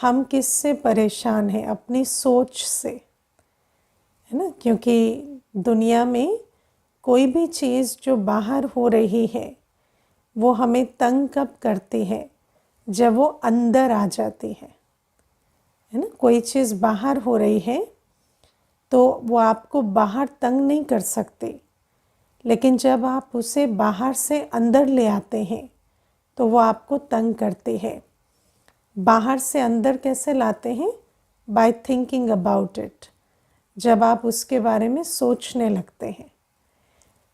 हम किससे परेशान हैं? अपनी सोच से, है ना। क्योंकि दुनिया में कोई भी चीज़ जो बाहर हो रही है वो हमें तंग कब करती है? जब वो अंदर आ जाती है ना। कोई चीज़ बाहर हो रही है तो वो आपको बाहर तंग नहीं कर सकती, लेकिन जब आप उसे बाहर से अंदर ले आते हैं तो वो आपको तंग करती है। बाहर से अंदर कैसे लाते हैं? By thinking about it. जब आप उसके बारे में सोचने लगते हैं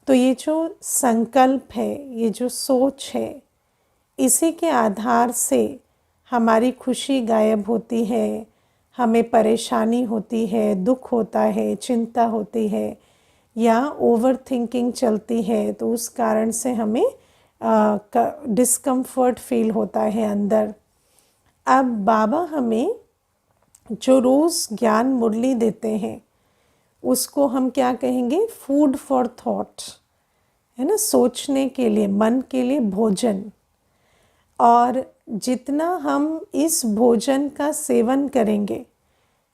तो ये जो संकल्प है, ये जो सोच है, इसी के आधार से हमारी खुशी गायब होती है, हमें परेशानी होती है, दुख होता है, चिंता होती है या ओवर थिंकिंग चलती है, तो उस कारण से हमें डिस्कम्फर्ट फील होता है अंदर। अब बाबा हमें जो रोज़ ज्ञान मुरली देते हैं उसको हम क्या कहेंगे? फूड फॉर थॉट, है ना। सोचने के लिए, मन के लिए भोजन। और जितना हम इस भोजन का सेवन करेंगे,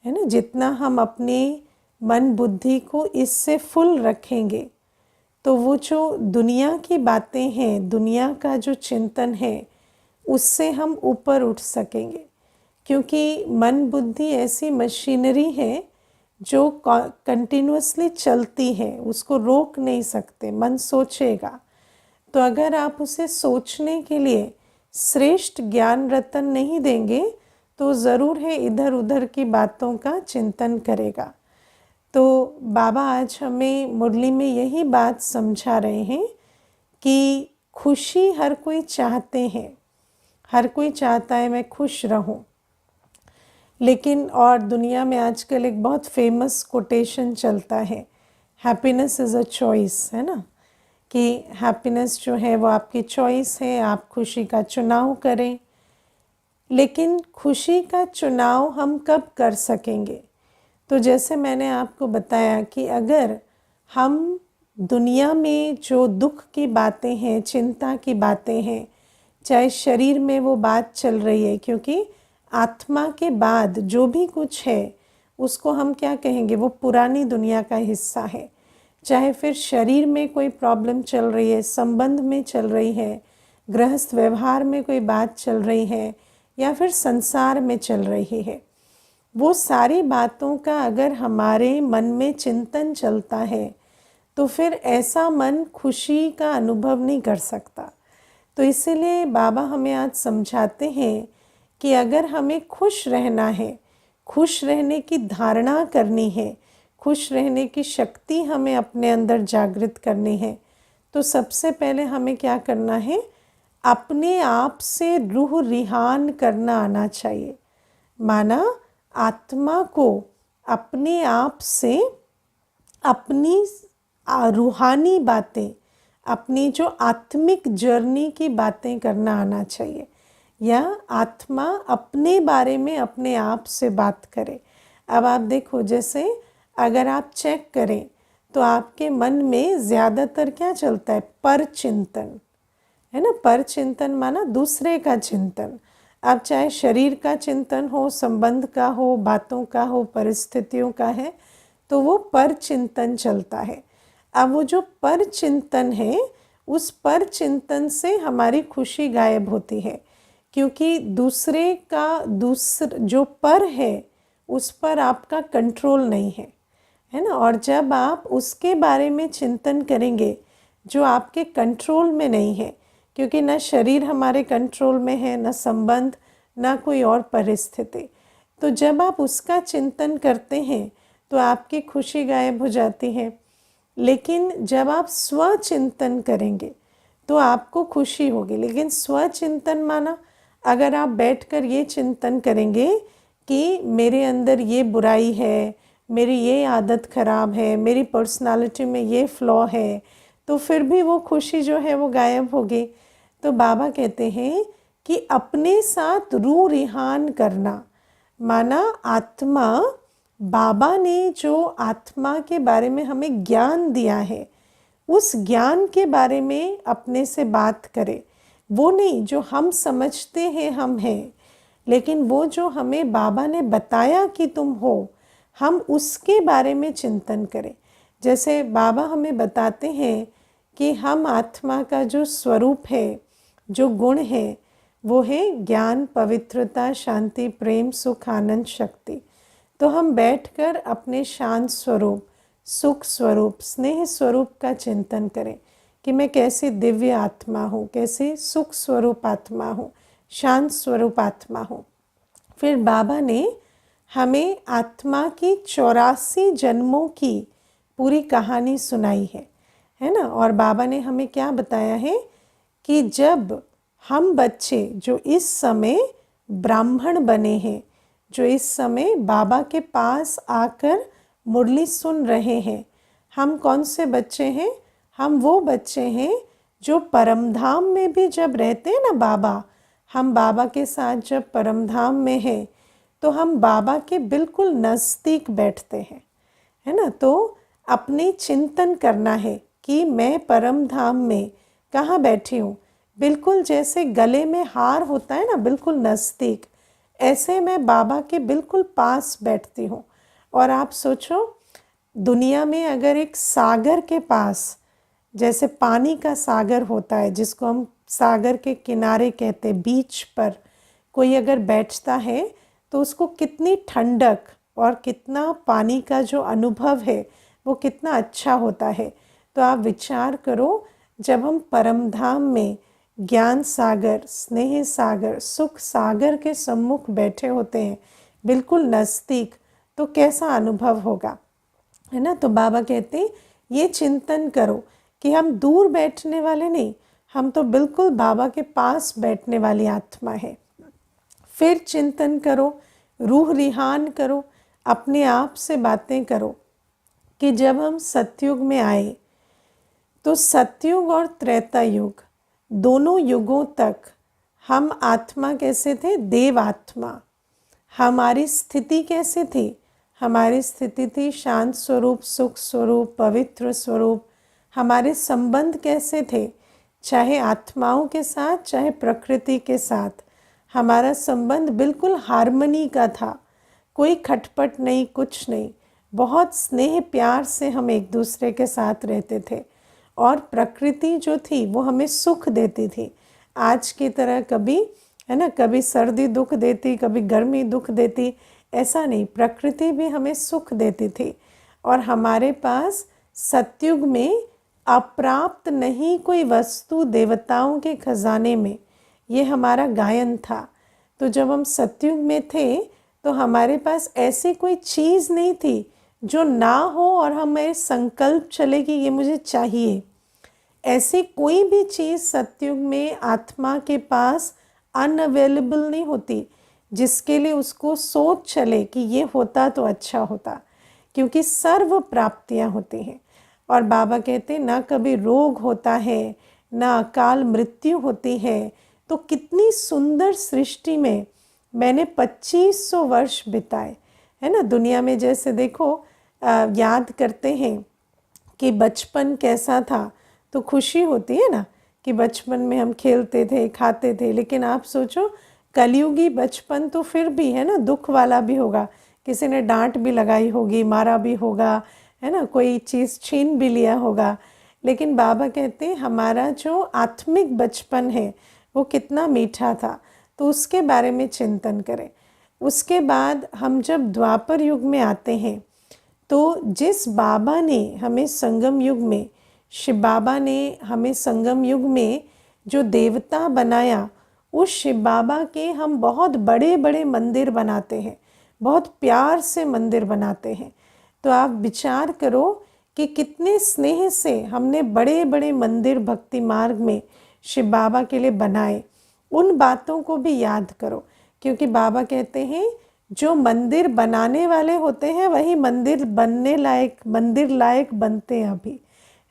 है ना, जितना हम अपने मन बुद्धि को इससे फुल रखेंगे, तो वो जो दुनिया की बातें हैं, दुनिया का जो चिंतन है, उससे हम ऊपर उठ सकेंगे। क्योंकि मन बुद्धि ऐसी मशीनरी है जो कंटिन्यूअसली चलती है, उसको रोक नहीं सकते। मन सोचेगा, तो अगर आप उसे सोचने के लिए श्रेष्ठ ज्ञान रतन नहीं देंगे तो ज़रूर है इधर उधर की बातों का चिंतन करेगा। तो बाबा आज हमें मुरली में यही बात समझा रहे हैं कि खुशी हर कोई चाहते हैं, हर कोई चाहता है मैं खुश रहूं। लेकिन और दुनिया में आजकल एक बहुत फेमस कोटेशन चलता है, हैप्पीनेस इज़ अ चॉइस, है ना, कि हैप्पीनेस जो है वो आपकी चॉइस है, आप खुशी का चुनाव करें। लेकिन खुशी का चुनाव हम कब कर सकेंगे? तो जैसे मैंने आपको बताया कि अगर हम दुनिया में जो दुख की बातें हैं, चिंता की बातें हैं, चाहे शरीर में वो बात चल रही है, क्योंकि आत्मा के बाद जो भी कुछ है उसको हम क्या कहेंगे? वो पुरानी दुनिया का हिस्सा है। चाहे फिर शरीर में कोई प्रॉब्लम चल रही है, संबंध में चल रही है, गृहस्थ व्यवहार में कोई बात चल रही है, या फिर संसार में चल रही है, वो सारी बातों का अगर हमारे मन में चिंतन चलता है तो फिर ऐसा मन खुशी का अनुभव नहीं कर सकता। तो इसीलिए बाबा हमें आज समझाते हैं कि अगर हमें खुश रहना है, खुश रहने की धारणा करनी है, खुश रहने की शक्ति हमें अपने अंदर जागृत करनी है, तो सबसे पहले हमें क्या करना है? अपने आप से रूह रिहान करना आना चाहिए। माना आत्मा को अपने आप से अपनी रूहानी बातें, अपनी जो आत्मिक जर्नी की बातें करना आना चाहिए, या आत्मा अपने बारे में अपने आप से बात करे। अब आप देखो, जैसे अगर आप चेक करें तो आपके मन में ज़्यादातर क्या चलता है? पर चिंतन, है ना। पर चिंतन माना दूसरे का चिंतन। अब चाहे शरीर का चिंतन हो, संबंध का हो, बातों का हो, परिस्थितियों का है, तो वो पर चिंतन चलता है। अब वो जो पर चिंतन है, उस पर चिंतन से हमारी खुशी गायब होती है, क्योंकि दूसरे का जो पर है उस पर आपका कंट्रोल नहीं है ना। और जब आप उसके बारे में चिंतन करेंगे जो आपके कंट्रोल में नहीं है, क्योंकि ना शरीर हमारे कंट्रोल में है, ना संबंध, ना कोई और परिस्थिति, तो जब आप उसका चिंतन करते हैं तो आपकी खुशी गायब हो जाती है। लेकिन जब आप स्वचिंतन करेंगे तो आपको खुशी होगी। लेकिन स्वचिंतन माना अगर आप बैठकर ये चिंतन करेंगे कि मेरे अंदर ये बुराई है, मेरी ये आदत ख़राब है, मेरी पर्सनालिटी में ये फ्लॉ है, तो फिर भी वो खुशी जो है वो गायब होगी। तो बाबा कहते हैं कि अपने साथ रूह रिहान करना, माना आत्मा, बाबा ने जो आत्मा के बारे में हमें ज्ञान दिया है, उस ज्ञान के बारे में अपने से बात करें। वो नहीं जो हम समझते हैं हम हैं, लेकिन वो जो हमें बाबा ने बताया कि तुम हो, हम उसके बारे में चिंतन करें। जैसे बाबा हमें बताते हैं कि हम आत्मा का जो स्वरूप है, जो गुण है, वो है ज्ञान, पवित्रता, शांति, प्रेम, सुख, आनंद, शक्ति। तो हम बैठकर अपने शांत स्वरूप, सुख स्वरूप, स्नेह स्वरूप का चिंतन करें कि मैं कैसे दिव्य आत्मा हूँ, कैसे सुख स्वरूप आत्मा हूँ, शांत स्वरूप आत्मा हूँ। फिर बाबा ने हमें आत्मा की 84 जन्मों की पूरी कहानी सुनाई है ना। और बाबा ने हमें क्या बताया है कि जब हम बच्चे जो इस समय ब्राह्मण बने हैं, जो इस समय बाबा के पास आकर मुरली सुन रहे हैं, हम कौन से बच्चे हैं? हम वो बच्चे हैं जो परमधाम में भी जब रहते हैं ना बाबा, हम बाबा के साथ जब परमधाम में हैं तो हम बाबा के बिल्कुल नज़दीक बैठते हैं, है ना। तो अपने चिंतन करना है कि मैं परम धाम में कहाँ बैठी हूँ। बिल्कुल जैसे गले में हार होता है ना, बिल्कुल नज़दीक, ऐसे मैं बाबा के बिल्कुल पास बैठती हूँ। और आप सोचो, दुनिया में अगर एक सागर के पास, जैसे पानी का सागर होता है जिसको हम सागर के किनारे कहते हैं, बीच पर कोई अगर बैठता है तो उसको कितनी ठंडक और कितना पानी का जो अनुभव है वो कितना अच्छा होता है। तो आप विचार करो, जब हम परमधाम में ज्ञान सागर, स्नेह सागर, सुख सागर के सम्मुख बैठे होते हैं, बिल्कुल नज़दीक, तो कैसा अनुभव होगा, है ना। तो बाबा कहते हैं ये चिंतन करो कि हम दूर बैठने वाले नहीं, हम तो बिल्कुल बाबा के पास बैठने वाली आत्मा है। फिर चिंतन करो, रूह रिहान करो, अपने आप से बातें करो कि जब हम सतयुग में आए तो सतयुग और त्रेता युग, दोनों युगों तक हम आत्मा कैसे थे? देव आत्मा। हमारी स्थिति कैसे थी? हमारी स्थिति थी शांत स्वरूप, सुख स्वरूप, पवित्र स्वरूप। हमारे संबंध कैसे थे? चाहे आत्माओं के साथ, चाहे प्रकृति के साथ, हमारा संबंध बिल्कुल हार्मनी का था। कोई खटपट नहीं, कुछ नहीं, बहुत स्नेह प्यार से हम एक दूसरे के साथ रहते थे। और प्रकृति जो थी वो हमें सुख देती थी। आज की तरह कभी, है ना, कभी सर्दी दुख देती, कभी गर्मी दुख देती, ऐसा नहीं, प्रकृति भी हमें सुख देती थी। और हमारे पास सतयुग में अप्राप्त नहीं कोई वस्तु देवताओं के खजाने में, ये हमारा गायन था। तो जब हम सतयुग में थे तो हमारे पास ऐसी कोई चीज़ नहीं थी जो ना हो और हमें संकल्प चले कि ये मुझे चाहिए। ऐसी कोई भी चीज़ सतयुग में आत्मा के पास अनअवेलेबल नहीं होती जिसके लिए उसको सोच चले कि ये होता तो अच्छा होता, क्योंकि सर्व प्राप्तियाँ होती हैं। और बाबा कहते हैं ना कभी रोग होता है, ना अकाल मृत्यु होती है। तो कितनी सुंदर सृष्टि में मैंने 2500 वर्ष बिताए, है ना। दुनिया में जैसे देखो, याद करते हैं कि बचपन कैसा था तो खुशी होती है ना कि बचपन में हम खेलते थे, खाते थे। लेकिन आप सोचो, कलयुगी बचपन तो फिर भी, है ना, दुख वाला भी होगा। किसी ने डांट भी लगाई होगी, मारा भी होगा, है ना, कोई चीज़ छीन भी लिया होगा। लेकिन बाबा कहते हैं हमारा जो आत्मिक बचपन है वो कितना मीठा था। तो उसके बारे में चिंतन करें। उसके बाद हम जब द्वापर युग में आते हैं तो जिस बाबा ने हमें संगम युग में, शिव बाबा ने हमें संगम युग में जो देवता बनाया, उस शिव बाबा के हम बहुत बड़े बड़े मंदिर बनाते हैं, बहुत प्यार से मंदिर बनाते हैं। तो आप विचार करो कि कितने स्नेह से हमने बड़े बड़े मंदिर भक्ति मार्ग में शिव बाबा के लिए बनाए। उन बातों को भी याद करो, क्योंकि बाबा कहते हैं जो मंदिर बनाने वाले होते हैं वही मंदिर बनने लायक, मंदिर लायक बनते हैं अभी,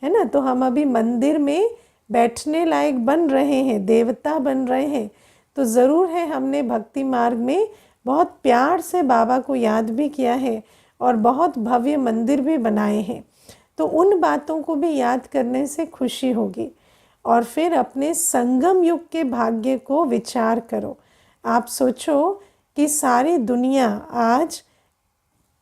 है ना। तो हम अभी मंदिर में बैठने लायक बन रहे हैं, देवता बन रहे हैं। तो ज़रूर है हमने भक्ति मार्ग में बहुत प्यार से बाबा को याद भी किया है और बहुत भव्य मंदिर भी बनाए हैं। तो उन बातों को भी याद करने से खुशी होगी। और फिर अपने संगम युग के भाग्य को विचार करो। आप सोचो कि सारी दुनिया आज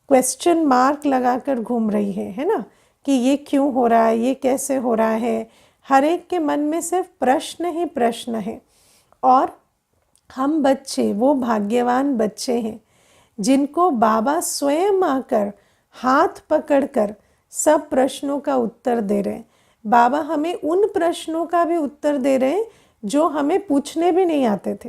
क्वेश्चन मार्क लगाकर घूम रही है ना, कि ये क्यों हो रहा है, ये कैसे हो रहा है। हर एक के मन में सिर्फ प्रश्न ही प्रश्न है। और हम बच्चे वो भाग्यवान बच्चे हैं जिनको बाबा स्वयं आकर हाथ पकड़कर सब प्रश्नों का उत्तर दे रहे हैं। बाबा हमें उन प्रश्नों का भी उत्तर दे रहे हैं जो हमें पूछने भी नहीं आते थे,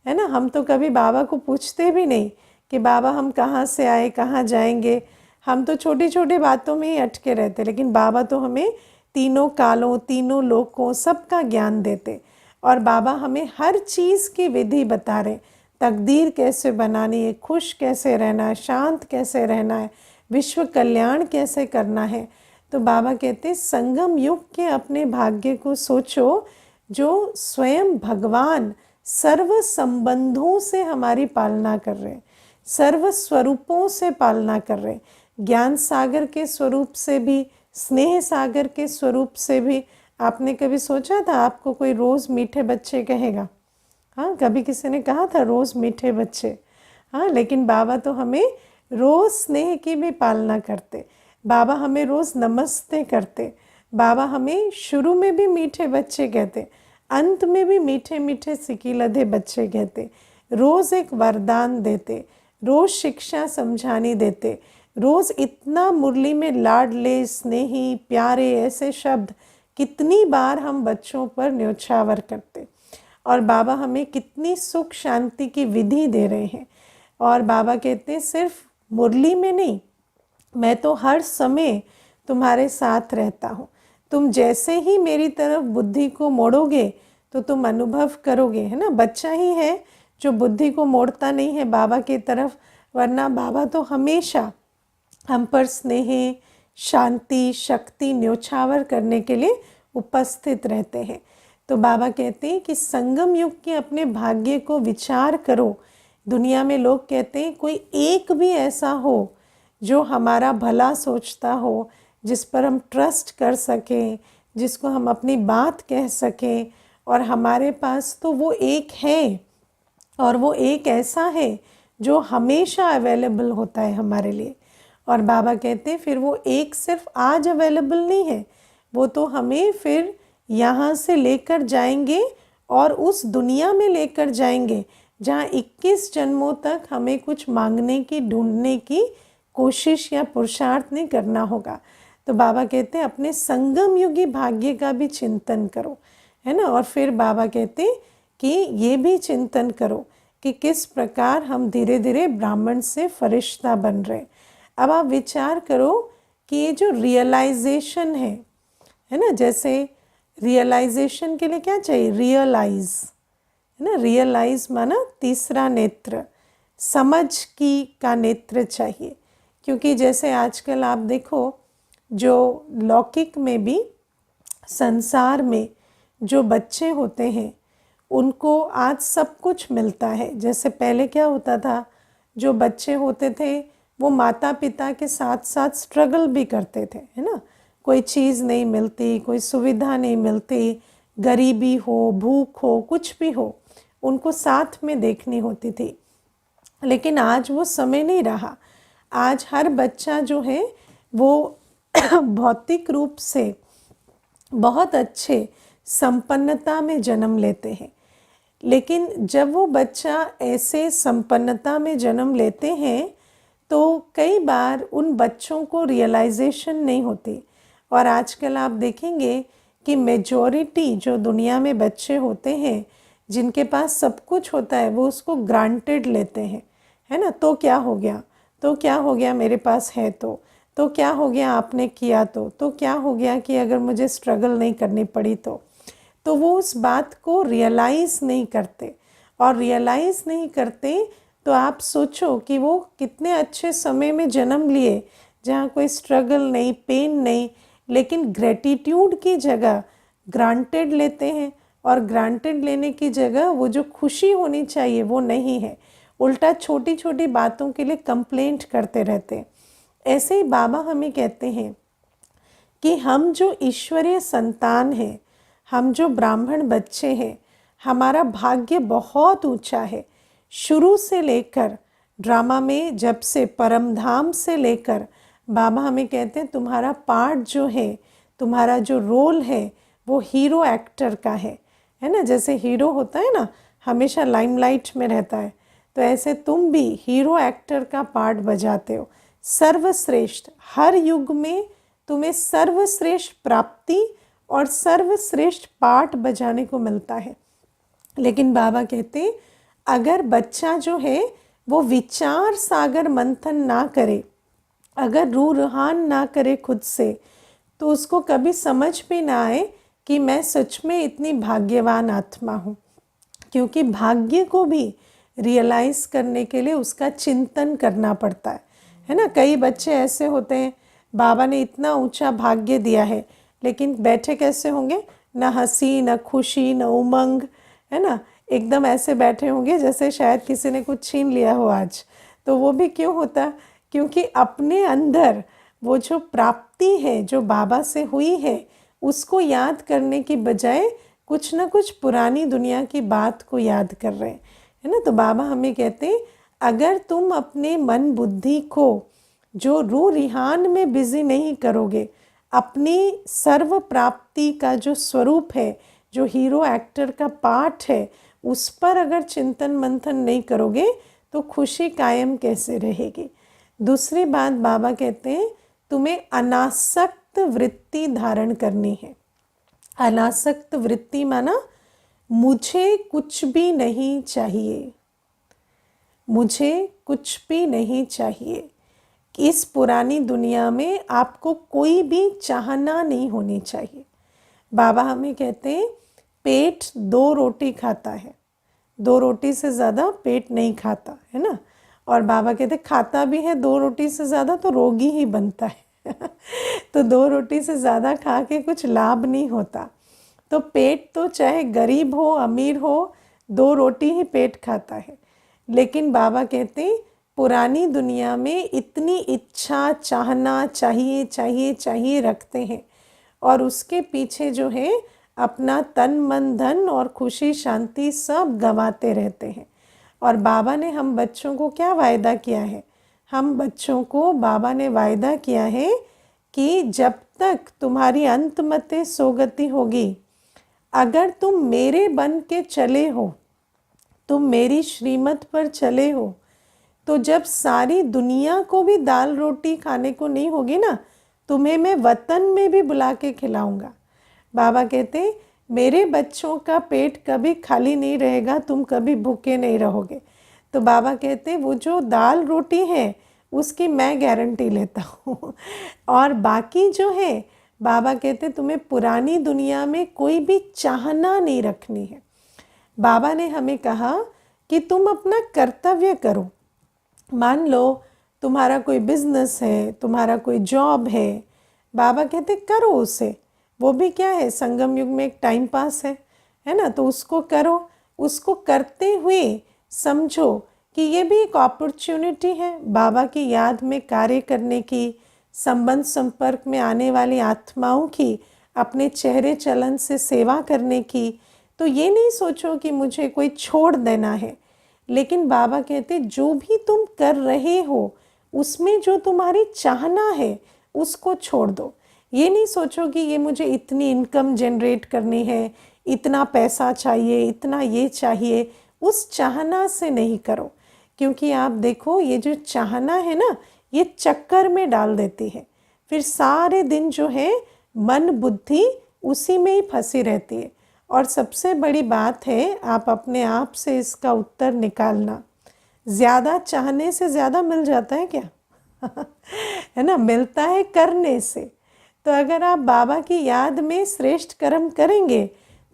है ना। हम तो कभी बाबा को पूछते भी नहीं कि बाबा हम कहाँ से आए, कहाँ जाएंगे। हम तो छोटी छोटी बातों में ही अटके रहते, लेकिन बाबा तो हमें तीनों कालों, तीनों लोकों, सबका ज्ञान देते। और बाबा हमें हर चीज़ की विधि बता रहे, तकदीर कैसे बनानी है, खुश कैसे रहना है, शांत कैसे रहना है, विश्व कल्याण कैसे करना है। तो बाबा कहते संगम युग के अपने भाग्य को सोचो, जो स्वयं भगवान सर्व संबंधों से हमारी पालना कर रहे हैं, सर्व स्वरूपों से पालना कर रहे हैं, ज्ञान सागर के स्वरूप से भी, स्नेह सागर के स्वरूप से भी। आपने कभी सोचा था आपको कोई रोज़ मीठे बच्चे कहेगा? हाँ, कभी किसी ने कहा था रोज़ मीठे बच्चे? हाँ, लेकिन बाबा तो हमें रोज़ स्नेह की भी पालना करते। बाबा हमें रोज़ नमस्ते करते। बाबा हमें शुरू में भी मीठे बच्चे कहते, अंत में भी मीठे मीठे सिकीलधे बच्चे कहते। रोज़ एक वरदान देते, रोज़ शिक्षा समझानी देते, रोज़ इतना मुरली में लाडले, स्नेही, प्यारे ऐसे शब्द कितनी बार हम बच्चों पर न्योछावर करते। और बाबा हमें कितनी सुख शांति की विधि दे रहे हैं। और बाबा कहते हैं सिर्फ मुरली में नहीं, मैं तो हर समय तुम्हारे साथ रहता हूँ। तुम जैसे ही मेरी तरफ बुद्धि को मोड़ोगे तो तुम अनुभव करोगे, है ना। बच्चा ही है जो बुद्धि को मोड़ता नहीं है बाबा की तरफ, वरना बाबा तो हमेशा हम पर स्नेह, शांति, शक्ति न्योछावर करने के लिए उपस्थित रहते हैं। तो बाबा कहते हैं कि संगम युग के अपने भाग्य को विचार करो। दुनिया में लोग कहते हैं कोई एक भी ऐसा हो जो हमारा भला सोचता हो, जिस पर हम ट्रस्ट कर सकें, जिसको हम अपनी बात कह सकें। और हमारे पास तो वो एक है, और वो एक ऐसा है जो हमेशा अवेलेबल होता है हमारे लिए। और बाबा कहते हैं फिर वो एक सिर्फ आज अवेलेबल नहीं है, वो तो हमें फिर यहाँ से लेकर जाएंगे और उस दुनिया में लेकर जाएंगे जहाँ 21 जन्मों तक हमें कुछ मांगने की, ढूंढने की कोशिश या पुरुषार्थ नहीं करना होगा। तो बाबा कहते हैं अपने संगम युगी भाग्य का भी चिंतन करो, है ना। और फिर बाबा कहते हैं कि ये भी चिंतन करो कि किस प्रकार हम धीरे धीरे ब्राह्मण से फरिश्ता बन रहे। अब आप विचार करो कि ये जो रियलाइजेशन है ना, जैसे रियलाइजेशन के लिए क्या चाहिए? रियलाइज, है ना। रियलाइज माना तीसरा नेत्र, समझ की का नेत्र चाहिए। क्योंकि जैसे आजकल आप देखो, जो लौकिक में भी, संसार में जो बच्चे होते हैं उनको आज सब कुछ मिलता है। जैसे पहले क्या होता था, जो बच्चे होते थे वो माता पिता के साथ साथ स्ट्रगल भी करते थे, है ना। कोई चीज़ नहीं मिलती, कोई सुविधा नहीं मिलती, गरीबी हो, भूख हो, कुछ भी हो, उनको साथ में देखनी होती थी। लेकिन आज वो समय नहीं रहा। आज हर बच्चा जो है वो भौतिक रूप से बहुत अच्छे संपन्नता में जन्म लेते हैं। लेकिन जब वो बच्चा ऐसे संपन्नता में जन्म लेते हैं तो कई बार उन बच्चों को रियलाइजेशन नहीं होती। और आजकल आप देखेंगे कि मेजॉरिटी जो दुनिया में बच्चे होते हैं जिनके पास सब कुछ होता है वो उसको ग्रांटेड लेते हैं, है ना। तो क्या हो गया, तो क्या हो गया, मेरे पास है तो क्या हो गया, आपने किया तो क्या हो गया कि अगर मुझे स्ट्रगल नहीं करनी पड़ी तो वो उस बात को रियलाइज़ नहीं करते। और रियलाइज़ नहीं करते तो आप सोचो कि वो कितने अच्छे समय में जन्म लिए जहाँ कोई स्ट्रगल नहीं, पेन नहीं, लेकिन ग्रेटिट्यूड की जगह ग्रांटेड लेते हैं। और ग्रांटेड लेने की जगह वो जो खुशी होनी चाहिए वो नहीं है, उल्टा छोटी छोटी बातों के लिए कंप्लेंट करते रहते हैं। ऐसे ही बाबा हमें कहते हैं कि हम जो ईश्वरीय संतान हैं, हम जो ब्राह्मण बच्चे हैं, हमारा भाग्य बहुत ऊंचा है। शुरू से लेकर ड्रामा में जब से परमधाम से लेकर बाबा हमें कहते हैं तुम्हारा पार्ट जो है, तुम्हारा जो रोल है वो हीरो एक्टर का है ना। जैसे हीरो होता है ना, हमेशा लाइमलाइट में रहता है, तो ऐसे तुम भी हीरो एक्टर का पार्ट बजाते हो। सर्वश्रेष्ठ, हर युग में तुम्हें सर्वश्रेष्ठ प्राप्ति और सर्वश्रेष्ठ पार्ट बजाने को मिलता है। लेकिन बाबा कहते अगर बच्चा जो है वो विचार सागर मंथन ना करे, अगर रूह रुहान ना करे खुद से, तो उसको कभी समझ भी ना आए कि मैं सच में इतनी भाग्यवान आत्मा हूँ। क्योंकि भाग्य को भी रियलाइज़ करने के लिए उसका चिंतन करना पड़ता है ना। कई बच्चे ऐसे होते हैं, बाबा ने इतना ऊंचा भाग्य दिया है, लेकिन बैठे कैसे होंगे, ना हंसी, ना खुशी, ना उमंग, है ना। एकदम ऐसे बैठे होंगे जैसे शायद किसी ने कुछ छीन लिया हो आज। तो वो भी क्यों होता, क्योंकि अपने अंदर वो जो प्राप्ति है जो बाबा से हुई है उसको याद करने की बजाय कुछ ना कुछ पुरानी दुनिया की बात को याद कर रहे हैं, है ना। तो बाबा हमें कहते हैं अगर तुम अपने मन बुद्धि को जो रूह रिहान में बिजी नहीं करोगे, अपनी सर्व प्राप्ति का जो स्वरूप है, जो हीरो एक्टर का पार्ट है, उस पर अगर चिंतन मंथन नहीं करोगे तो खुशी कायम कैसे रहेगी। दूसरी बात बाबा कहते हैं तुम्हें अनासक्त वृत्ति धारण करनी है। अनासक्त वृत्ति माना मुझे कुछ भी नहीं चाहिए, मुझे कुछ भी नहीं चाहिए। इस पुरानी दुनिया में आपको कोई भी चाहना नहीं होनी चाहिए। बाबा हमें कहते हैं पेट 2 रोटी खाता है, 2 रोटी से ज़्यादा पेट नहीं खाता, है ना। और बाबा कहते खाता भी है 2 रोटी से ज़्यादा तो रोगी ही बनता है तो 2 रोटी से ज़्यादा खा के कुछ लाभ नहीं होता। तो पेट तो चाहे गरीब हो अमीर हो, 2 रोटी ही पेट खाता है। लेकिन बाबा कहते पुरानी दुनिया में इतनी इच्छा, चाहना, चाहिए चाहिए चाहिए रखते हैं और उसके पीछे जो है अपना तन मन धन और खुशी शांति सब गंवाते रहते हैं। और बाबा ने हम बच्चों को क्या वायदा किया है, हम बच्चों को बाबा ने वायदा किया है कि जब तक तुम्हारी अंतमते सोगति होगी, अगर तुम मेरे बन के चले हो, तुम मेरी श्रीमत पर चले हो, तो जब सारी दुनिया को भी दाल रोटी खाने को नहीं होगी ना, तुम्हें मैं वतन में भी बुला के खिलाऊंगा। बाबा कहते मेरे बच्चों का पेट कभी खाली नहीं रहेगा, तुम कभी भूखे नहीं रहोगे। तो बाबा कहते वो जो दाल रोटी है उसकी मैं गारंटी लेता हूँ और बाकी जो है बाबा कहते तुम्हें पुरानी दुनिया में कोई भी चाहना नहीं रखनी है। बाबा ने हमें कहा कि तुम अपना कर्तव्य करो। मान लो तुम्हारा कोई बिजनेस है, तुम्हारा कोई जॉब है, बाबा कहते करो उसे, वो भी क्या है संगम युग में एक टाइम पास है ना। तो उसको करो, उसको करते हुए समझो कि ये भी एक अपॉर्चुनिटी है बाबा की याद में कार्य करने की, संबंध संपर्क में आने वाली आत्माओं की अपने चेहरे चलन से सेवा करने की। तो ये नहीं सोचो कि मुझे कोई छोड़ देना है, लेकिन बाबा कहते जो भी तुम कर रहे हो उसमें जो तुम्हारी चाहना है उसको छोड़ दो। ये नहीं सोचो कि ये मुझे इतनी इनकम जनरेट करनी है, इतना पैसा चाहिए, इतना ये चाहिए, उस चाहना से नहीं करो। क्योंकि आप देखो ये जो चाहना है ना, ये चक्कर में डाल देती है, फिर सारे दिन जो है मन बुद्धि उसी में ही फंसी रहती है। और सबसे बड़ी बात है आप अपने आप से इसका उत्तर निकालना, ज़्यादा चाहने से ज़्यादा मिल जाता है क्या है ना, मिलता है करने से। तो अगर आप बाबा की याद में श्रेष्ठ कर्म करेंगे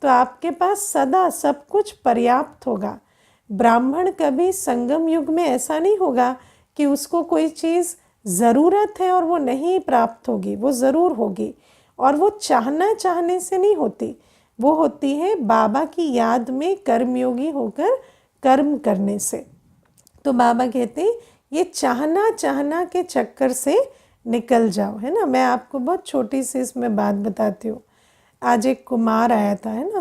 तो आपके पास सदा सब कुछ पर्याप्त होगा। ब्राह्मण कभी संगम युग में ऐसा नहीं होगा कि उसको कोई चीज़ ज़रूरत है और वो नहीं प्राप्त होगी, वो ज़रूर होगी। और वो चाहने से नहीं होती, वो होती है बाबा की याद में कर्मयोगी होकर कर्म करने से। तो बाबा कहते हैं ये चाहना के चक्कर से निकल जाओ, है ना। मैं आपको बहुत छोटी सी इसमें बात बताती हूँ। आज एक कुमार आया था, है ना,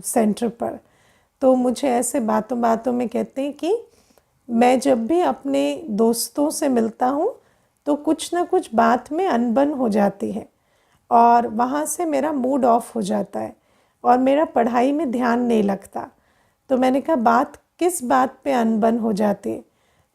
सेंटर पर। तो मुझे ऐसे बातों बातों में कहते हैं कि मैं जब भी अपने दोस्तों से मिलता हूँ तो कुछ ना कुछ बात में अनबन हो जाती है और वहाँ से मेरा मूड ऑफ हो जाता है और मेरा पढ़ाई में ध्यान नहीं लगता। तो मैंने कहा बात किस बात पे अनबन हो जाती है?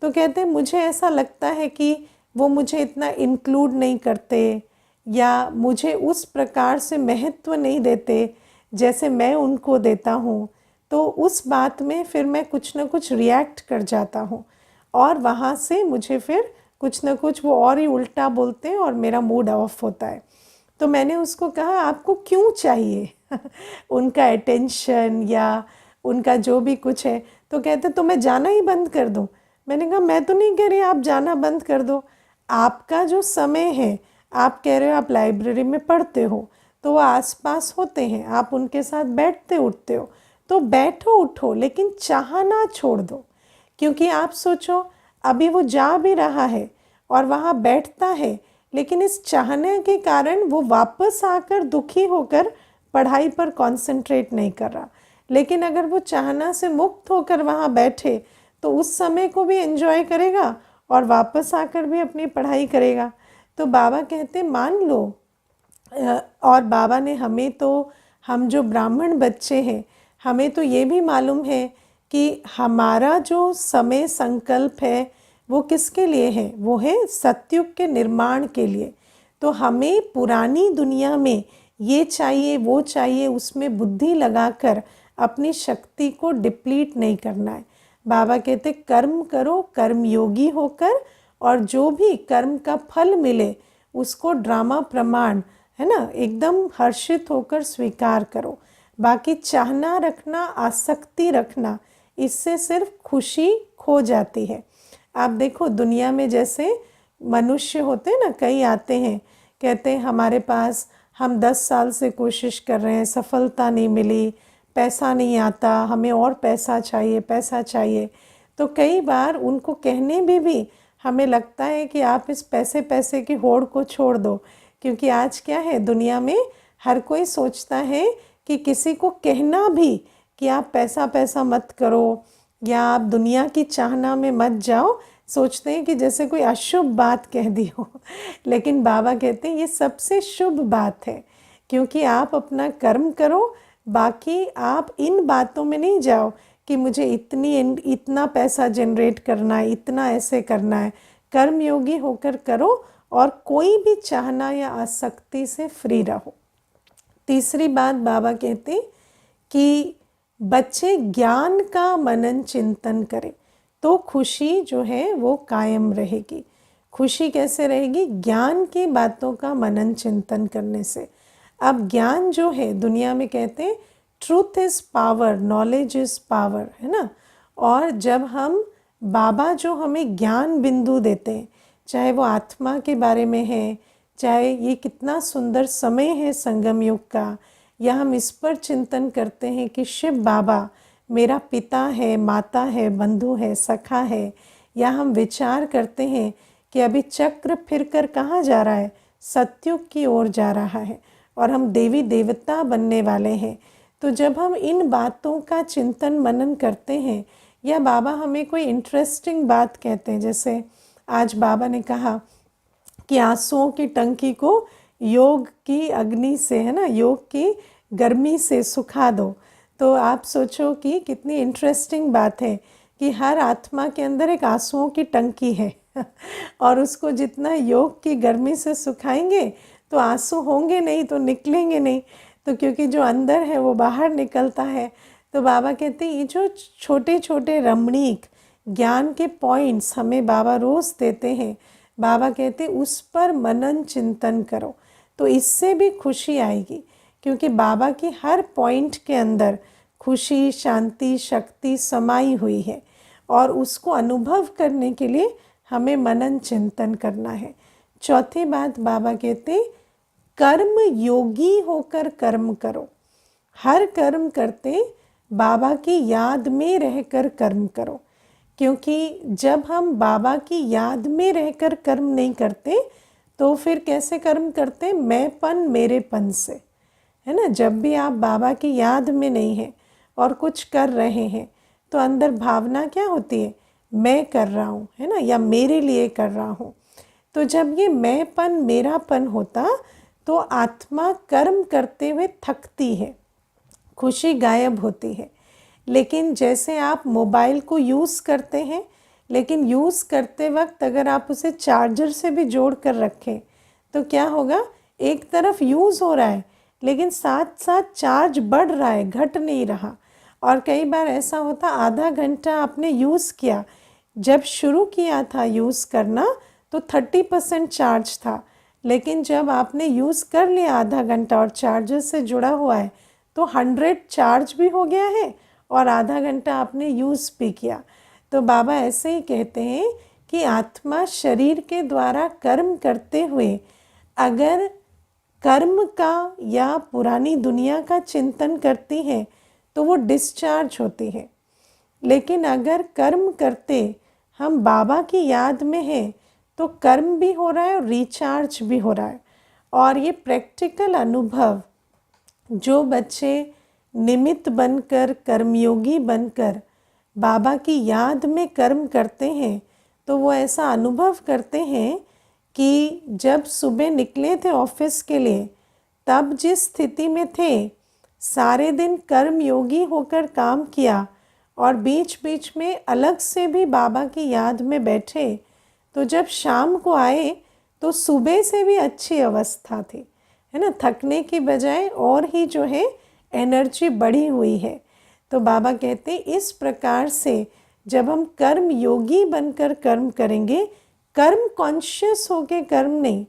तो कहते हैं मुझे ऐसा लगता है कि वो मुझे इतना इंक्लूड नहीं करते या मुझे उस प्रकार से महत्व नहीं देते जैसे मैं उनको देता हूँ। तो उस बात में फिर मैं कुछ ना कुछ रिएक्ट कर जाता हूँ और वहाँ से मुझे फिर कुछ ना कुछ वो और ही उल्टा बोलते हैं और मेरा मूड ऑफ होता है। तो मैंने उसको कहा आपको क्यों चाहिए उनका अटेंशन या उनका जो भी कुछ है? तो कहते तो मैं जाना ही बंद कर दूं। मैंने कहा मैं तो नहीं कह रही आप जाना बंद कर दो, आपका जो समय है, आप कह रहे हो आप लाइब्रेरी में पढ़ते हो तो वो आसपास होते हैं, आप उनके साथ बैठते उठते हो, तो बैठो उठो लेकिन चाहना छोड़ दो। क्योंकि आप सोचो अभी वो जा भी रहा है और वहाँ बैठता है, लेकिन इस चाहने के कारण वो वापस आकर दुखी होकर पढ़ाई पर कंसंट्रेट नहीं कर रहा। लेकिन अगर वो चाहना से मुक्त होकर वहाँ बैठे तो उस समय को भी एंजॉय करेगा और वापस आकर भी अपनी पढ़ाई करेगा। तो बाबा कहते मान लो और बाबा ने हमें तो, हम जो ब्राह्मण बच्चे हैं, हमें तो ये भी मालूम है कि हमारा जो समय संकल्प है वो किसके लिए है? वो है सतयुग के निर्माण के लिए। तो हमें पुरानी दुनिया में ये चाहिए वो चाहिए उसमें बुद्धि लगाकर अपनी शक्ति को डिप्लीट नहीं करना है। बाबा कहते कर्म करो कर्मयोगी होकर, और जो भी कर्म का फल मिले उसको ड्रामा प्रमाण है ना एकदम हर्षित होकर स्वीकार करो। बाकी चाहना रखना, आसक्ति रखना, इससे सिर्फ खुशी खो जाती है। आप देखो दुनिया में जैसे मनुष्य होते हैं ना, कई आते हैं कहते हैं हमारे पास हम 10 साल से कोशिश कर रहे हैं, सफलता नहीं मिली, पैसा नहीं आता, हमें और पैसा चाहिए पैसा चाहिए। तो कई बार उनको कहने भी हमें लगता है कि आप इस पैसे पैसे की होड़ को छोड़ दो। क्योंकि आज क्या है दुनिया में, हर कोई सोचता है कि किसी को कहना भी कि आप पैसा पैसा मत करो या आप दुनिया की चाहना में मत जाओ, सोचते हैं कि जैसे कोई अशुभ बात कह दी हो। लेकिन बाबा कहते हैं ये सबसे शुभ बात है, क्योंकि आप अपना कर्म करो, बाकी आप इन बातों में नहीं जाओ कि मुझे इतना पैसा जनरेट करना है, इतना ऐसे करना है। कर्मयोगी होकर करो और कोई भी चाहना या आसक्ति से फ्री रहो। तीसरी बात बाबा कहते कि बच्चे ज्ञान का मनन चिंतन करें तो खुशी जो है वो कायम रहेगी। खुशी कैसे रहेगी? ज्ञान की बातों का मनन चिंतन करने से। अब ज्ञान जो है दुनिया में कहते हैं truth is power, knowledge is power, है ना। और जब हम बाबा जो हमें ज्ञान बिंदु देते हैं, चाहे वो आत्मा के बारे में है, चाहे ये कितना सुंदर समय है संगम युग का, या हम इस पर चिंतन करते हैं कि शिव बाबा मेरा पिता है, माता है, बंधु है, सखा है, या हम विचार करते हैं कि अभी चक्र फिरकर कहाँ जा रहा है? सतयुग की ओर जा रहा है और हम देवी देवता बनने वाले हैं। तो जब हम इन बातों का चिंतन मनन करते हैं, या बाबा हमें कोई इंटरेस्टिंग बात कहते हैं, जैसे आज बाबा ने कहा कि आंसुओं की टंकी को योग की अग्नि से, है ना, योग की गर्मी से सुखा दो। तो आप सोचो कि कितनी इंटरेस्टिंग बात है कि हर आत्मा के अंदर एक आंसुओं की टंकी है और उसको जितना योग की गर्मी से सुखाएंगे तो आंसू होंगे नहीं तो निकलेंगे नहीं, तो क्योंकि जो अंदर है वो बाहर निकलता है। तो बाबा कहते हैं ये जो छोटे छोटे रमणीक ज्ञान के पॉइंट्स हमें बाबा रोज़ देते हैं, बाबा कहते हैं उस पर मनन चिंतन करो तो इससे भी खुशी आएगी। क्योंकि बाबा की हर पॉइंट के अंदर खुशी, शांति, शक्ति समाई हुई है और उसको अनुभव करने के लिए हमें मनन चिंतन करना है। चौथी बात बाबा कहते कर्म योगी होकर कर्म करो। हर कर्म करते बाबा की याद में रहकर कर्म करो, क्योंकि जब हम बाबा की याद में रहकर कर्म नहीं करते तो फिर कैसे कर्म करते? मैंपन मेरेपन से, है ना। जब भी आप बाबा की याद में नहीं हैं और कुछ कर रहे हैं तो अंदर भावना क्या होती है, मैं कर रहा हूँ, है ना, या मेरे लिए कर रहा हूँ। तो जब ये मैंपन मेरापन होता तो आत्मा कर्म करते हुए थकती है, खुशी गायब होती है। लेकिन जैसे आप मोबाइल को यूज़ करते हैं, लेकिन यूज़ करते वक्त अगर आप उसे चार्जर से भी जोड़ कर रखें तो क्या होगा, एक तरफ यूज़ हो रहा है लेकिन साथ साथ चार्ज बढ़ रहा है, घट नहीं रहा। और कई बार ऐसा होता, आधा घंटा आपने यूज़ किया, जब शुरू किया था यूज़ करना तो 30% चार्ज था, लेकिन जब आपने यूज़ कर लिया आधा घंटा और चार्जर से जुड़ा हुआ है तो 100 चार्ज भी हो गया है और आधा घंटा आपने यूज़ भी किया। तो बाबा ऐसे ही कहते हैं कि आत्मा शरीर के द्वारा कर्म करते हुए अगर कर्म का या पुरानी दुनिया का चिंतन करती है तो वो डिस्चार्ज होती है। लेकिन अगर कर्म करते हम बाबा की याद में हैं तो कर्म भी हो रहा है और रिचार्ज भी हो रहा है। और ये प्रैक्टिकल अनुभव जो बच्चे निमित्त बनकर, कर्मयोगी बनकर बाबा की याद में कर्म करते हैं तो वो ऐसा अनुभव करते हैं कि जब सुबह निकले थे ऑफिस के लिए तब जिस स्थिति में थे, सारे दिन कर्मयोगी होकर काम किया और बीच बीच में अलग से भी बाबा की याद में बैठे, तो जब शाम को आए तो सुबह से भी अच्छी अवस्था थी, है ना, थकने की बजाय और ही जो है एनर्जी बढ़ी हुई है। तो बाबा कहते इस प्रकार से जब हम कर्म योगी बनकर कर्म करेंगे, कर्म कॉन्शियस होके कर्म नहीं,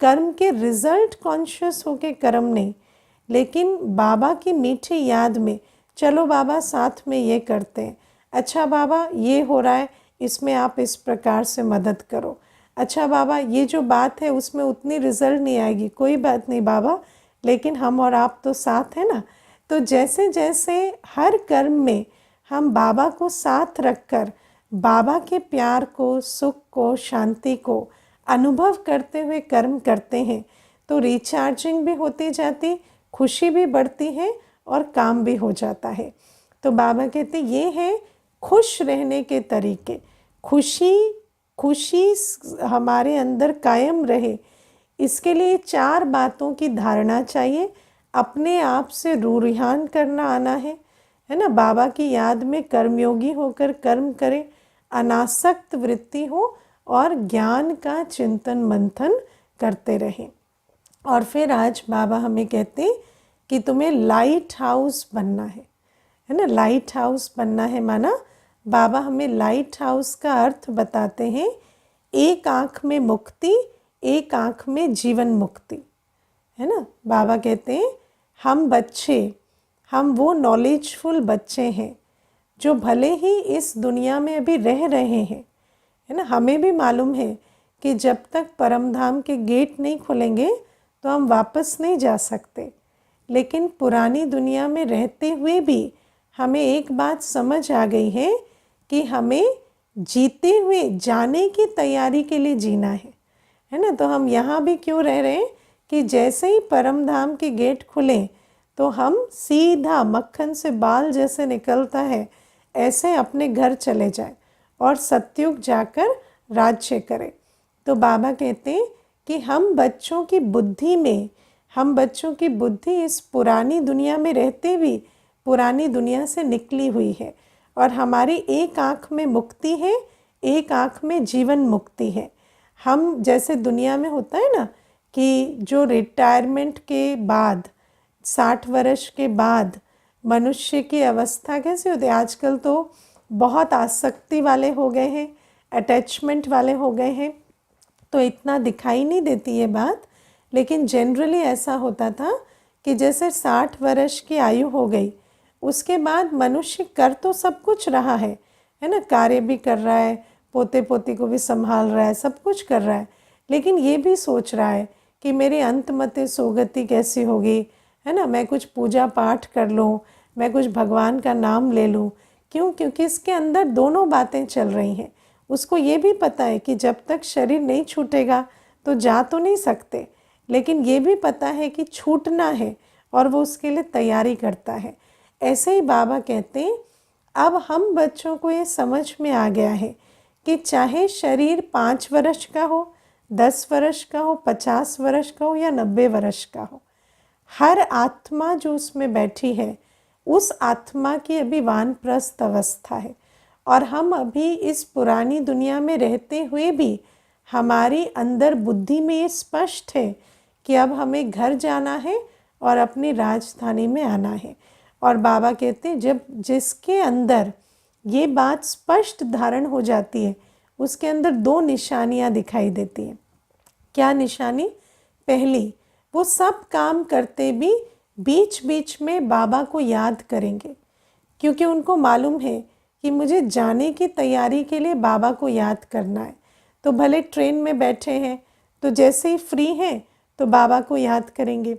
कर्म के रिजल्ट कॉन्शियस होके कर्म नहीं, लेकिन बाबा की मीठी याद में, चलो बाबा साथ में ये करते हैं, अच्छा बाबा ये हो रहा है इसमें आप इस प्रकार से मदद करो, अच्छा बाबा ये जो बात है उसमें उतनी रिजल्ट नहीं आएगी, कोई बात नहीं बाबा, लेकिन हम और आप तो साथ हैं ना। तो जैसे जैसे हर कर्म में हम बाबा को साथ रखकर बाबा के प्यार को, सुख को, शांति को अनुभव करते हुए कर्म करते हैं तो रिचार्जिंग भी होती जाती, खुशी भी बढ़ती है और काम भी हो जाता है। तो बाबा कहते ये है खुश रहने के तरीके। खुशी हमारे अंदर कायम रहे, इसके लिए 4 बातों की धारणा चाहिए। अपने आप से रूरिहान करना आना है ना, बाबा की याद में कर्मयोगी होकर कर्म करें, अनासक्त वृत्ति हो और ज्ञान का चिंतन मंथन करते रहें। और फिर आज बाबा हमें कहते हैं कि तुम्हें लाइट हाउस बनना है ना, लाइट हाउस बनना है माना बाबा हमें लाइट हाउस का अर्थ बताते हैं, एक आँख में मुक्ति, एक आँख में जीवन मुक्ति, है ना। बाबा कहते हैं हम बच्चे, हम वो नॉलेजफुल बच्चे हैं जो भले ही इस दुनिया में अभी रह रहे हैं, है ना, हमें भी मालूम है कि जब तक परम धाम के गेट नहीं खुलेंगे तो हम वापस नहीं जा सकते, लेकिन पुरानी दुनिया में रहते हुए भी हमें एक बात समझ आ गई है कि हमें जीते हुए जाने की तैयारी के लिए जीना है ना। तो हम यहाँ भी क्यों रह रहे हैं कि जैसे ही परम धाम के गेट खुले तो हम सीधा मक्खन से बाल जैसे निकलता है ऐसे अपने घर चले जाए और सत्युग जाकर राज्य करें। तो बाबा कहते हैं कि हम बच्चों की बुद्धि में, हम बच्चों की बुद्धि इस पुरानी दुनिया में रहते भी पुरानी दुनिया से निकली हुई है और हमारी एक आँख में मुक्ति है, एक आँख में जीवन मुक्ति है। हम जैसे दुनिया में होता है ना कि जो रिटायरमेंट के बाद 60 वर्ष के बाद मनुष्य की अवस्था कैसी होती है, आजकल तो बहुत आसक्ति वाले हो गए हैं, अटैचमेंट वाले हो गए हैं, तो इतना दिखाई नहीं देती ये बात, लेकिन जनरली ऐसा होता था कि जैसे 60 वर्ष की आयु हो गई उसके बाद मनुष्य कर तो सब कुछ रहा है ना, कार्य भी कर रहा है, पोते पोती को भी संभाल रहा है, सब कुछ कर रहा है, लेकिन ये भी सोच रहा है कि मेरी अंतमते सोगति कैसी होगी, है ना, मैं कुछ पूजा पाठ कर लूँ, मैं कुछ भगवान का नाम ले लूँ। क्यों? क्योंकि इसके अंदर दोनों बातें चल रही हैं। उसको ये भी पता है कि जब तक शरीर नहीं छूटेगा तो जा तो नहीं सकते, लेकिन ये भी पता है कि छूटना है और वो उसके लिए तैयारी करता है। ऐसे ही बाबा कहते हैं अब हम बच्चों को ये समझ में आ गया है कि चाहे शरीर 5 वर्ष का हो, 10 वर्ष का हो, 50 वर्ष का हो या 90 वर्ष का हो, हर आत्मा जो उसमें बैठी है उस आत्मा की अभी वानप्रस्थ अवस्था है। और हम अभी इस पुरानी दुनिया में रहते हुए भी हमारी अंदर बुद्धि में ये स्पष्ट है कि अब हमें घर जाना है और अपनी राजधानी में आना है। और बाबा कहते हैं जब जिसके अंदर ये बात स्पष्ट धारण हो जाती है उसके अंदर 2 निशानियां दिखाई देती हैं। क्या निशानी? पहली, वो सब काम करते भी बीच बीच में बाबा को याद करेंगे, क्योंकि उनको मालूम है कि मुझे जाने की तैयारी के लिए बाबा को याद करना है। तो भले ट्रेन में बैठे हैं तो जैसे ही फ्री हैं तो बाबा को याद करेंगे,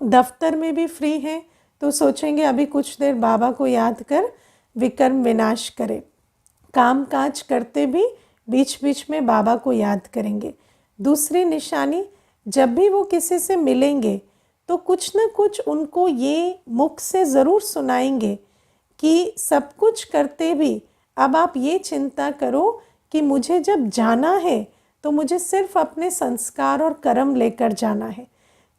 दफ्तर में भी फ्री हैं तो सोचेंगे अभी कुछ देर बाबा को याद कर विकर्म विनाश करें। काम काज करते भी बीच बीच में बाबा को याद करेंगे। दूसरी निशानी, जब भी वो किसी से मिलेंगे तो कुछ न कुछ उनको ये मुख से ज़रूर सुनाएंगे कि सब कुछ करते भी अब आप ये चिंता करो कि मुझे जब जाना है तो मुझे सिर्फ अपने संस्कार और कर्म लेकर जाना है।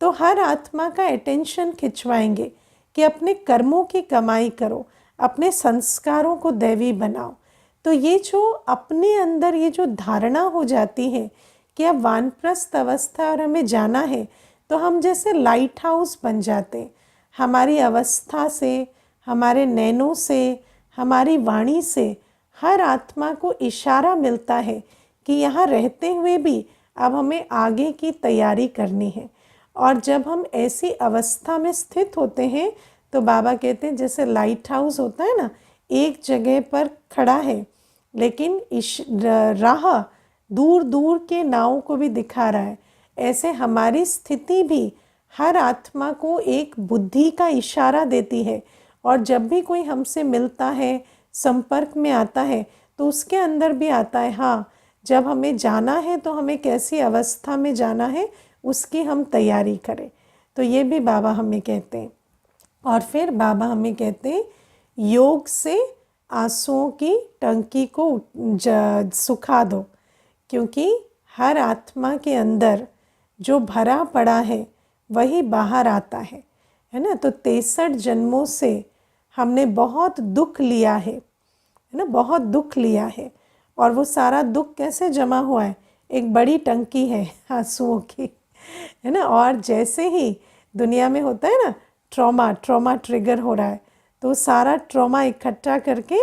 तो हर आत्मा का अटेंशन खिंचवाएंगे कि अपने कर्मों की कमाई करो, अपने संस्कारों को दैवी बनाओ। तो ये जो अपने अंदर ये जो धारणा हो जाती है कि अब वानप्रस्थ अवस्था और हमें जाना है, तो हम जैसे लाइट हाउस बन जाते हैं। हमारी अवस्था से, हमारे नैनों से, हमारी वाणी से हर आत्मा को इशारा मिलता है कि यहाँ रहते हुए भी अब हमें आगे की तैयारी करनी है। और जब हम ऐसी अवस्था में स्थित होते हैं तो बाबा कहते हैं जैसे लाइट हाउस होता है ना, एक जगह पर खड़ा है लेकिन राह दूर दूर के नावों को भी दिखा रहा है। ऐसे हमारी स्थिति भी हर आत्मा को एक बुद्धि का इशारा देती है। और जब भी कोई हमसे मिलता है, संपर्क में आता है, तो उसके अंदर भी आता है हाँ, जब हमें जाना है तो हमें कैसी अवस्था में जाना है उसकी हम तैयारी करें। तो ये भी बाबा हमें कहते हैं। और फिर बाबा हमें कहते हैं योग से आंसुओं की टंकी को सुखा दो, क्योंकि हर आत्मा के अंदर जो भरा पड़ा है वही बाहर आता है ना। तो 63 जन्मों से हमने बहुत दुख लिया है ना, बहुत दुख लिया है। और वो सारा दुख कैसे जमा हुआ है? एक बड़ी टंकी है आंसुओं की, है ना। और जैसे ही दुनिया में होता है ना ट्रॉमा ट्रिगर हो रहा है, तो सारा ट्रॉमा इकट्ठा करके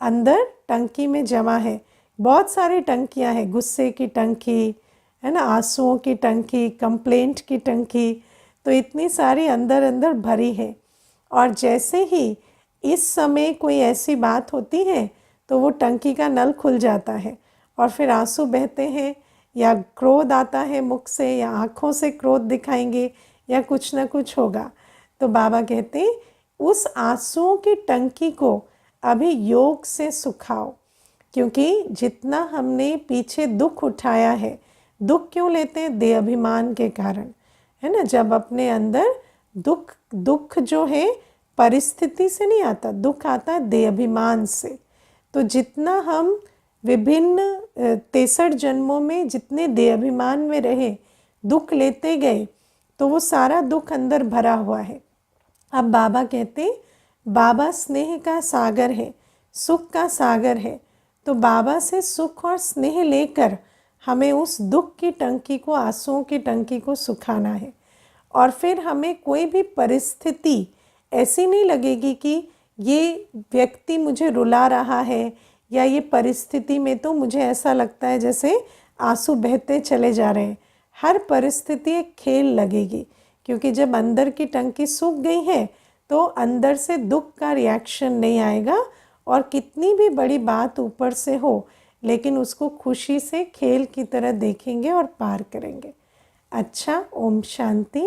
अंदर टंकी में जमा है। बहुत सारी टंकियां हैं, गुस्से की टंकी है ना, आंसुओं की टंकी, कंप्लेंट की टंकी, तो इतनी सारी अंदर अंदर भरी है। और जैसे ही इस समय कोई ऐसी बात होती है तो वो टंकी का नल खुल जाता है और फिर आंसू बहते हैं, या क्रोध आता है मुख से, या आँखों से क्रोध दिखाएंगे, या कुछ ना कुछ होगा। तो बाबा कहते हैं उस आंसुओं की टंकी को अभी योग से सुखाओ, क्योंकि जितना हमने पीछे दुख उठाया है, दुख क्यों लेते हैं? देह अभिमान के कारण, है ना। जब अपने अंदर दुख जो है परिस्थिति से नहीं आता, दुख आता है देह अभिमान से। तो जितना हम विभिन्न 63 जन्मों में जितने देह अभिमान में रहे, दुख लेते गए, तो वो सारा दुख अंदर भरा हुआ है। अब बाबा कहते बाबा स्नेह का सागर है, सुख का सागर है। तो बाबा से सुख और स्नेह लेकर हमें उस दुख की टंकी को, आंसुओं की टंकी को सुखाना है। और फिर हमें कोई भी परिस्थिति ऐसी नहीं लगेगी कि ये व्यक्ति मुझे रुला रहा है, या ये परिस्थिति में तो मुझे ऐसा लगता है जैसे आंसू बहते चले जा रहे हैं। हर परिस्थिति एक खेल लगेगी, क्योंकि जब अंदर की टंकी सूख गई है तो अंदर से दुख का रिएक्शन नहीं आएगा। और कितनी भी बड़ी बात ऊपर से हो, लेकिन उसको खुशी से खेल की तरह देखेंगे और पार करेंगे। अच्छा, ओम शांति।